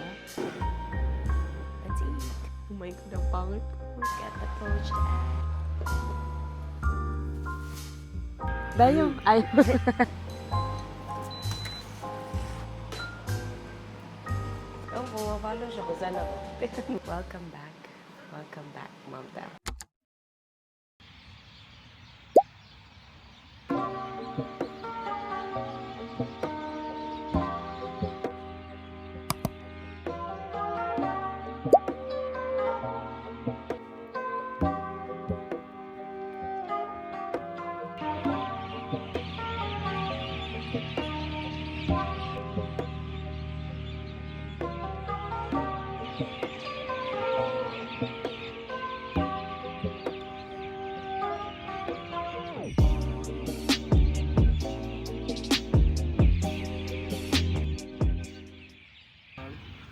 up. Let's eat. Oh my God, ang pangit. Look at the poached egg. Dayong, ay. Oh, pumapalo siya kung saan ako. Welcome back. Welcome back, Mom Dad.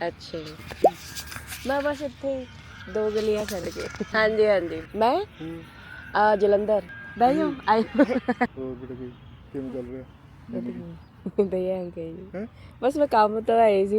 अच्छे मैं बस इतने 2 गलियां चल गए हाँ जी मैं जलंधर बहजो आई ਹੋਰ ਬੇਟਾ ਕੀ ਕਿਵੇਂ ਚੱਲ ਰਿਹਾ भैया अंकल हैं? बस मैं काम तो आई सी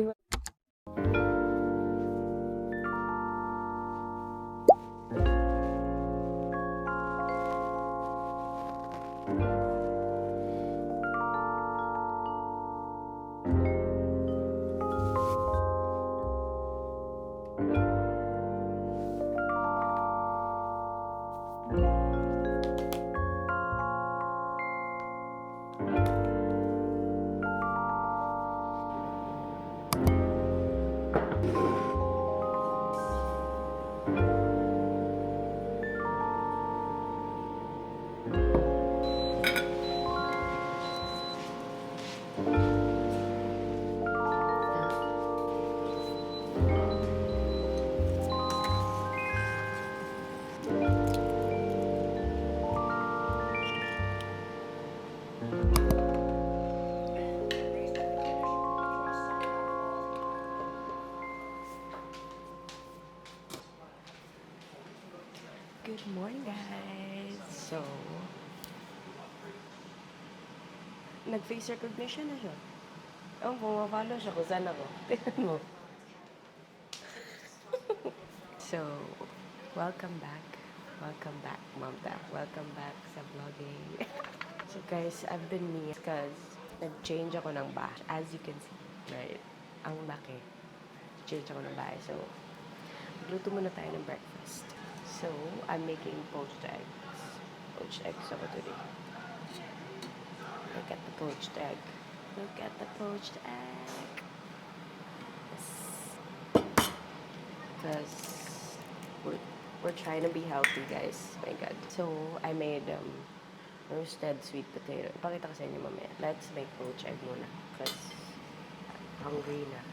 Good morning, guys. So, nag-face recognition na siya. Oh, pumapalo siya kung saan ako. Tignan mo. So, welcome back. Welcome back, Mom Dad. Welcome back sa vlogging. So, guys, I've been me because nag-change ako ng bahay. As you can see, right? Ang laki. Change ako ng bahay. So, magluto muna tayo ng breakfast. So, I'm making poached eggs. Poached eggs ako today. Look at the poached egg. Look at the poached egg. Yes. Because we're trying to be healthy, guys. My God. So, I made roasted sweet potato. Ipakita ko sa inyo mamaya. Let's make poached egg muna. Because hungry na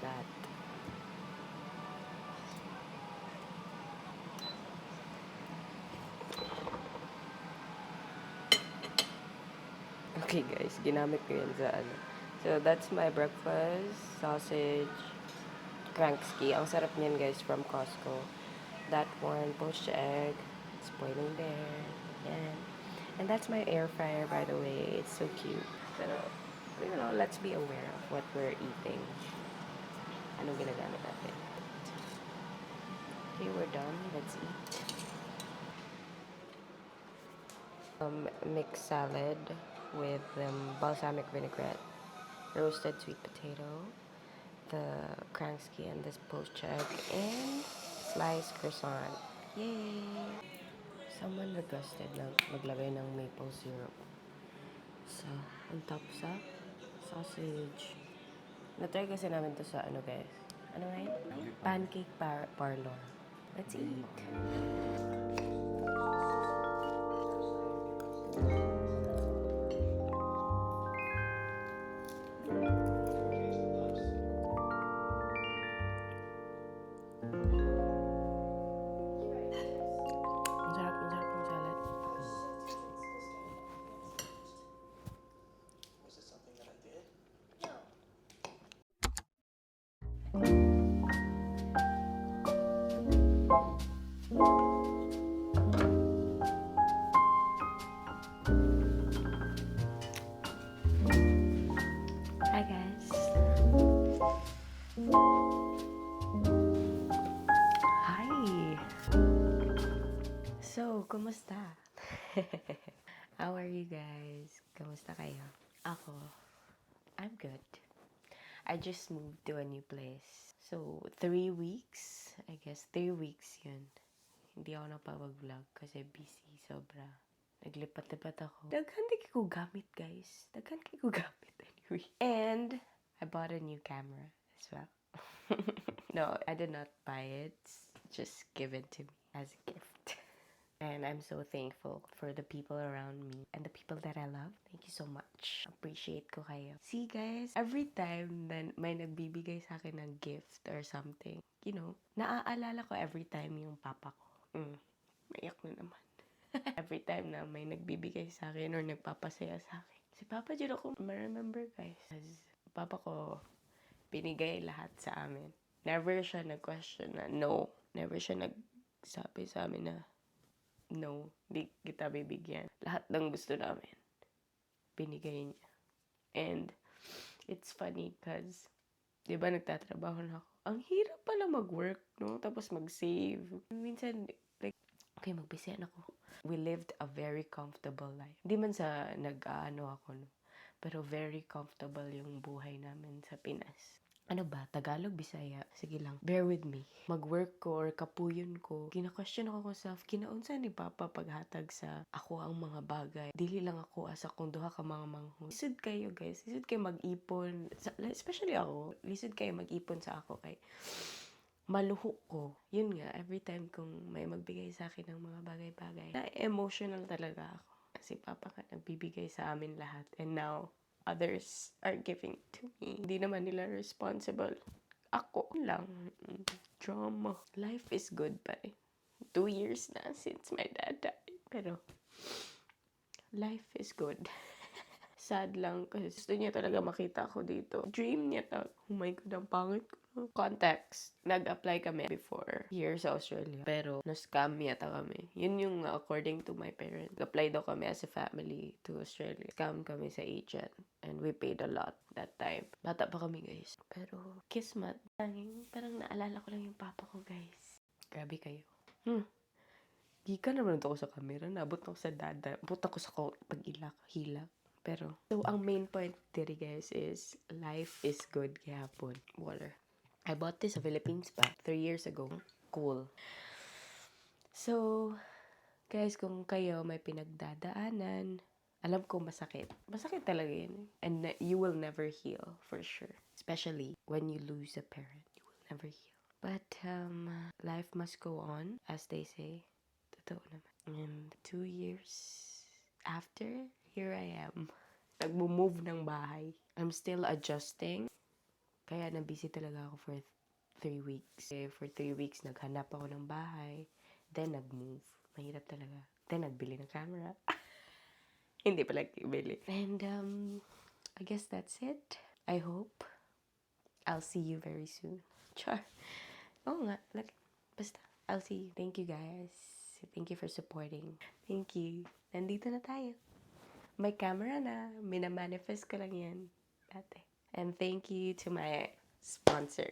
lahat. Okay guys, ginamit ko yan sa ano. So that's my breakfast. Sausage, Kransky. Ang sarap niyan guys from Costco. That one, poached egg. It's boiling there. Yan. And that's my air fryer by the way. It's so cute. So, you know, let's be aware of what we're eating. Anong ginagamit natin. Okay, we're done. Let's eat. Mixed salad with balsamic vinaigrette, roasted sweet potato, the Kransky and this poached egg, and sliced croissant. Yay! Someone requested na maglagay ng maple syrup. So, on top sa sausage. Na-try kasi namin to sa ano guys. Ano nga yun? Pancake parlor. Let's eat. Masarap yung salad. Was it something that I did? No. kumusta? How are you guys? Kamusta kayo? Ako, I'm good. I just moved to a new place. So, 3 weeks. I guess 3 weeks yun. Hindi ako napapag-vlog kasi busy. Sobra. Naglipat-lipat ako. Daghan di ko gamit, guys. Daghan ko gamit anyway. And, I bought a new camera as well. No, I did not buy it. It's just given to me as a gift. And I'm so thankful for the people around me and the people that I love. Thank you so much. Appreciate ko kayo. See guys, every time na may nagbibigay sa akin ng gift or something, you know, naaalala ko every time yung papa ko. Maiyak na naman. Every time na may nagbibigay sa akin or nagpapasaya sa akin. Si Papa dyan ako ma-remember guys. As Papa ko, binigay lahat sa amin. Never siya nag-question na no. Never siya nagsabi sa amin na no, di kita bibigyan. Lahat ng gusto namin, binigay niya. And, it's funny because, di ba nagtatrabaho na ako? Ang hirap pala mag-work, no? Tapos mag-save. Minsan, like, okay, magbisihan ako. We lived a very comfortable life. Hindi man sa nag-aano ako, no? Pero very comfortable yung buhay namin sa Pinas. Ano ba? Tagalog, Bisaya? Sige lang. Bear with me. Mag-work ko or kapuyon ko. Kina-question ako ko self, kinaunsa ni Papa paghatag sa ako ang mga bagay. Dili lang ako asa kung duha ka mga manghod. Lisod kayo guys. Lisod kayo mag-ipon. Especially ako. Lisod kayo mag-ipon sa ako kay maluhok ko. Yun nga, every time kung may magbigay sa akin ng mga bagay-bagay, na-emotional talaga ako. Kasi Papa ka nagbibigay sa amin lahat. And now, others are giving to me. Hindi naman nila responsible. Ako lang. Drama. Life is good pa rin. 2 years na since my dad died. Pero, life is good. Sad lang kasi gusto niya talaga makita ako dito. Dream niya oh my God, ang pangit ko. Context. Nag-apply kami before here sa Australia. Pero, na-scam yata kami. Yun yung according to my parents. Apply daw kami as a family to Australia. Scam kami sa agent. And we paid a lot that time. Bata pa kami, guys. Pero, kismat. Parang naalala ko lang yung papa ko, guys. Grabe kayo. Gika naman ako sa camera. Nabot ako sa dada. Abot ako sa pag-ilak, hilak. Pero, so, ang main point dito, guys, is life is good gihapon. Water. I bought this sa Philippines pa 3 years ago. Cool. So, guys, kung kayo may pinagdadaanan, alam ko masakit. Masakit talaga yun. And you will never heal, for sure. Especially when you lose a parent. You will never heal. But, life must go on, as they say. Totoo naman. And 2 years after, here I am. Nag-move ng bahay. I'm still adjusting. Kaya na-busy talaga ako for 3 weeks. For 3 weeks, naghanap ako ng bahay. Then, nag-move. Mahirap talaga. Then, nagbili ng camera. Hindi pala bili. And, I guess that's it. I hope I'll see you very soon. Char. Oo nga. Basta, I'll see you. Thank you, guys. Thank you for supporting. Thank you. Nandito na tayo. May camera na. Minamanifest ko lang yan. Dati. And thank you to my sponsor.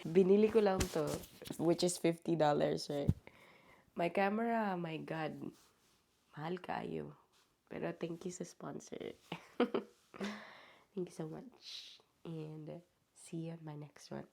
Binili ko lang to, which is $50, right? My camera, my God. Mahal kayo. Pero thank you sa sponsor. Thank you so much. And see you on my next one.